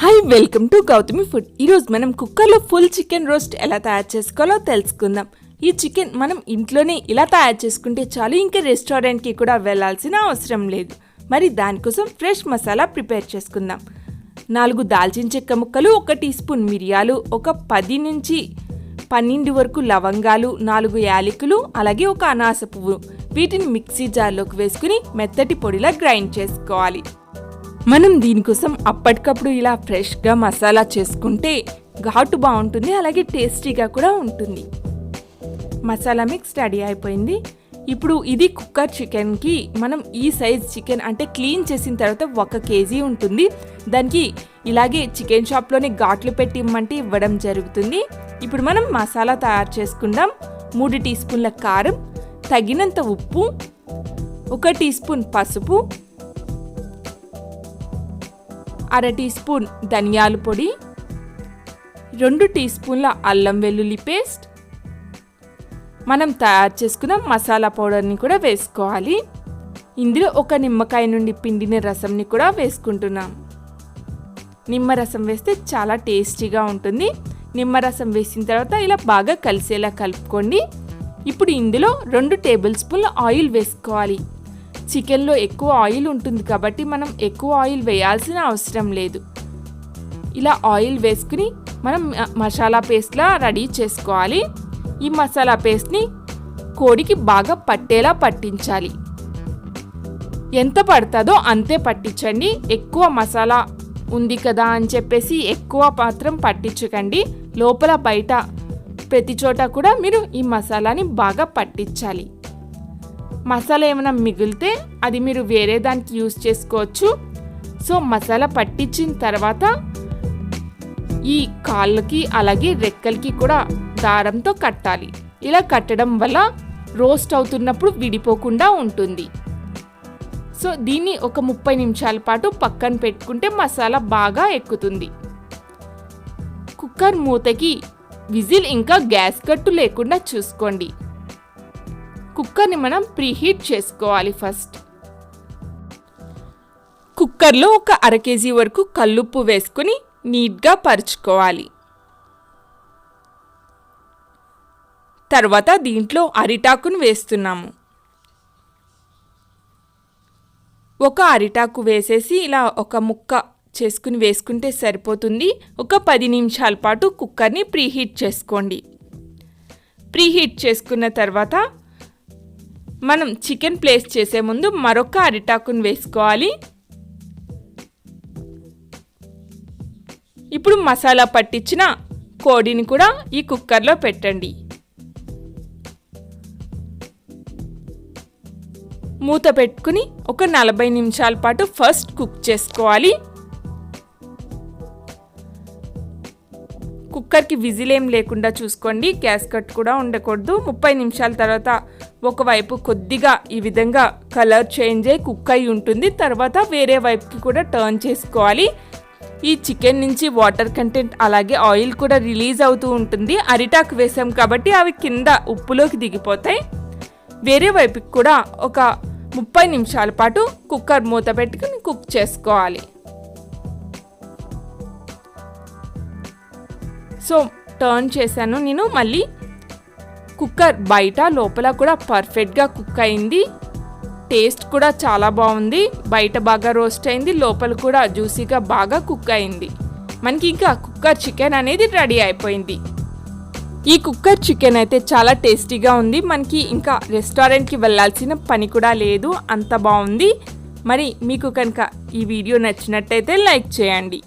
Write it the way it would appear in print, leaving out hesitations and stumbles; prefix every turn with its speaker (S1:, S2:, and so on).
S1: Hi welcome to Gautami food. ఈరోజు మనం కుక్కర్లో ఫుల్ చికెన్ రోస్ట్ ఎలా తయారు చేసుకోవాలో తెలుసుకుందాం. ఈ చికెన్ మనం ఇంట్లోనే ఇలా తయారు చేసుకుంటే చాలు, ఇంకా రెస్టారెంట్కి కూడా వెళ్ళాల్సిన అవసరం లేదు. మరి దానికోసం ఫ్రెష్ మసాలా ప్రిపేర్ చేసుకుందాం. 4 దాల్చిన చెక్క ముక్కలు, 1 టీ స్పూన్ మిరియాలు, ఒక 10 నుంచి 12 వరకు లవంగాలు, 4 యాలకులు, అలాగే ఒక అనాస పువ్వు. వీటిని మిక్సీ జార్లోకి వేసుకుని మెత్తటి పొడిలా గ్రైండ్ చేసుకోవాలి. మనం దీనికోసం అప్పటికప్పుడు ఇలా ఫ్రెష్గా మసాలా చేసుకుంటే ఘాటు బాగుంటుంది, అలాగే టేస్టీగా కూడా ఉంటుంది. మసాలా మిక్స్ రెడీ అయిపోయింది. ఇప్పుడు ఇది కుక్కర్ చికెన్కి మనం ఈ సైజ్ చికెన్ అంటే క్లీన్ చేసిన తర్వాత 1 కేజీ ఉంటుంది. దానికి ఇలాగే చికెన్ షాప్లోనే ఘాట్లు పెట్టి ఇమ్మంటే ఇవ్వడం జరుగుతుంది. ఇప్పుడు మనం మసాలా తయారు చేసుకుందాం. 3 టీ స్పూన్ల కారం, తగినంత ఉప్పు, 1 టీ స్పూన్ పసుపు, 1/2 టీ స్పూన్ ధనియాల పొడి, 2 టీ స్పూన్ల అల్లం వెల్లుల్లి పేస్ట్, మనం తయారు చేసుకున్న మసాలా పౌడర్ని కూడా వేసుకోవాలి. ఇందులో 1 నిమ్మకాయ నుండి పిండిన రసంని కూడా వేసుకుంటున్నాం. నిమ్మరసం వేస్తే చాలా టేస్టీగా ఉంటుంది. నిమ్మరసం వేసిన తర్వాత ఇలా బాగా కలిసేలా కలుపుకోండి. ఇప్పుడు ఇందులో 2 టేబుల్ స్పూన్ల ఆయిల్ వేసుకోవాలి. చికెన్లో ఎక్కువ ఆయిల్ ఉంటుంది కాబట్టి మనం ఎక్కువ ఆయిల్ వేయాల్సిన అవసరం లేదు. ఇలా ఆయిల్ వేసుకుని మనం మసాలా పేస్ట్లా రెడీ చేసుకోవాలి. ఈ మసాలా పేస్ట్ని కోడికి బాగా పట్టేలా పట్టించాలి. ఎంత పడుతుందో అంతే పట్టించండి. ఎక్కువ మసాలా ఉంది కదా అని చెప్పేసి ఎక్కువ మాత్రం పట్టించకండి. లోపల బయట ప్రతి చోట కూడా మీరు ఈ మసాలాని బాగా పట్టించాలి. మసాలా ఏమైనా మిగిలితే అది మీరు వేరే దానికి యూజ్ చేసుకోవచ్చు. సో మసాలా పట్టించిన తర్వాత ఈ కాళ్ళకి అలాగే రెక్కలకి కూడా దారంతో కట్టాలి. ఇలా కట్టడం వల్ల రోస్ట్ అవుతున్నప్పుడు విడిపోకుండా ఉంటుంది. సో దీన్ని ఒక 30 నిమిషాల పాటు పక్కన పెట్టుకుంటే మసాలా బాగా ఎక్కుతుంది. కుక్కర్ మూతకి విజిల్ ఇంకా గ్యాస్ కట్టు లేకుండా చూసుకోండి. కుక్కర్ని మనం ప్రీహీట్ చేసుకోవాలి. ఫస్ట్ కుక్కర్లో ఒక 1/2 కేజీ వరకు కల్లుప్పు వేసుకొని నీట్గా పరుచుకోవాలి. తర్వాత దీంట్లో అరిటాకును వేస్తున్నాము. ఒక అరిటాకు వేసేసి ఇలా ఒక ముక్క చేసుకుని వేసుకుంటే సరిపోతుంది. ఒక 10 నిమిషాల పాటు కుక్కర్ని ప్రీహీట్ చేసుకోండి. ప్రీహీట్ చేసుకున్న తర్వాత మనం చికెన్ ప్లేస్ చేసే ముందు మరొక అరిటాకును వేసుకోవాలి. ఇప్పుడు మసాలా పట్టించిన కోడిని కూడా ఈ కుక్కర్లో పెట్టండి. మూత పెట్టుకుని ఒక 40 నిమిషాల పాటు ఫస్ట్ కుక్ చేసుకోవాలి. కుక్కర్కి విజిల్ ఏం లేకుండా చూసుకోండి. గ్యాస్ కట్ కూడా ఉండకూడదు. 30 నిమిషాల తర్వాత ఒకవైపు కొద్దిగా ఈ విధంగా కలర్ చేంజ్ అయ్యి కుక్ అయి ఉంటుంది. తర్వాత వేరే వైపుకి కూడా టర్న్ చేసుకోవాలి. ఈ చికెన్ నుంచి వాటర్ కంటెంట్ అలాగే ఆయిల్ కూడా రిలీజ్ అవుతూ ఉంటుంది. అరిటాకు వేసాం కాబట్టి అవి కింద ఉప్పులోకి దిగిపోతాయి. వేరే వైపుకి కూడా ఒక 30 నిమిషాల పాటు కుక్కర్ మూత పెట్టుకుని కుక్ చేసుకోవాలి. సో టర్న్ చేశాను నేను. మళ్ళీ కుక్కర్ బయట లోపల కూడా పర్ఫెక్ట్గా కుక్ అయింది. టేస్ట్ కూడా చాలా బాగుంది. బయట బాగా రోస్ట్ అయింది, లోపల కూడా జ్యూసీగా బాగా కుక్ అయింది. మనకి ఇంకా కుక్కర్ చికెన్ అనేది రెడీ అయిపోయింది. ఈ కుక్కర్ చికెన్ అయితే చాలా టేస్టీగా ఉంది. మనకి ఇంకా రెస్టారెంట్కి వెళ్ళాల్సిన పని కూడా లేదు, అంత బాగుంది. మరి మీకు కనుక ఈ వీడియో నచ్చినట్టయితే లైక్ చేయండి.